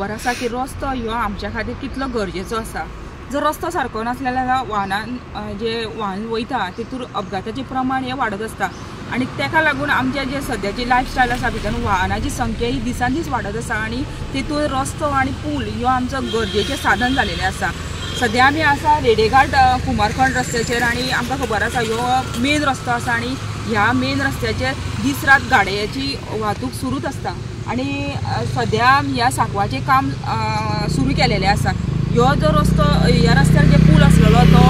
खबर आसा की रस्तो ह्यो आमच्या खातीर कितलो गरजेचो आसा। जर रस्तो सारको नासल्या जाल्यार वाहन वयता तितूर अपघाताचें प्रमाण हें वाडत आसता आनी तेका लागून आमचे जे सद्याची लायफस्टायल आसा भितर वाहनाची संख्या ही दिसान दीस वाडत आसा आनी तितूर रस्तो आनी पूल ह्यो आमचो गरजेचें साधन जालेलें आसा। सद्या आमी आसा रेडेघाट कुमारखंड रस्त्याचेर आनी आमकां खबर आसा ह्यो मेन रस्तो आसा आनी ह्या मेन रस्त्याचेर दीस रात गाडयांची वाहतूक सुरूच आसता आनी सद्या ह्या सांकवाचें काम सुरू केलेलें आसा। ह्यो जो रस्तो ह्या रस्त्यार जे पूल आसलेलो तो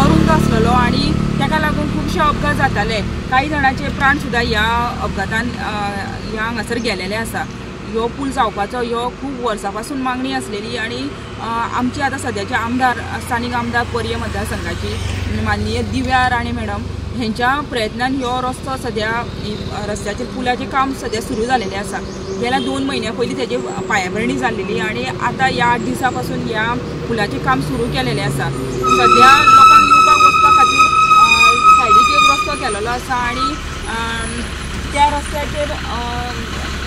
अरुंद आसलेलो आनी तेका लागून खुबशे अपघात जाताले। काही जाणांचे प्राण सुद्दां ह्या अपघातान हांगासर गेलेले आसा। ह्यो पूल जावपाचो ह्यो खूब वर्सां पासून मागणी आसलेली आनी आमची आतां सद्याचे आमदार स्थानीक आमदार पर्य मतदारसंघाची माननीय दिव्या राणे मॅडम हेंच्या प्रयत्नान ह्यो रस्तो सद्या रस्त्याचेर पुलाचें काम सद्या सुरू जालेलें आसा। गेल्या 2 म्हयन्या पयलीं तेजी पायाभरणी जाल्लेली आनी आतां ह्या 8 दिसां पासून ह्या पुलाचें काम सुरू केलेलें आसा। सद्या लोकांक येवपाक वचपा खातीर सायडीक एक रस्तो केलेलो आसा आनी त्या रस्त्याचेर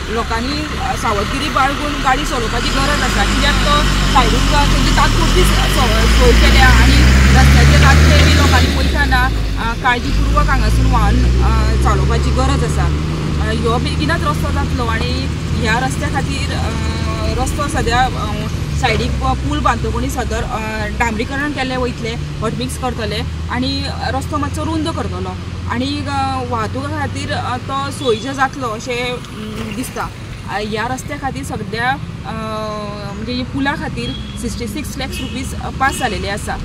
लोकांनी सावधगिरी बाळगून गाडी चलोवपाची गरज आसा कित्याक तो सायडीक तेजी तात्पुरती सोय केल्या आनी रस्त्याचेर रातचे बी लोकांनी वयताना काळजीपूर्वक हांगासून वाहन चालोवपाची गरज आसा। ह्यो बेगीनच रस्तो जातलो आनी ह्या रस्त्या खातीर रस्तो सद्या सायडीक पूल बांदतकूच सदर डांबरीकरण केल्लें वयतलें हॉटमिक्स करतले आनी रस्तो मातसो रुंद करतलो आनी वाहतुका खातीर तो सोयीचो जातलो अशें दिसता। ह्या रस्त्या खातीर सद्या म्हणजे पुला खातीर 66 लाख रुपीज पास जालेले आसा।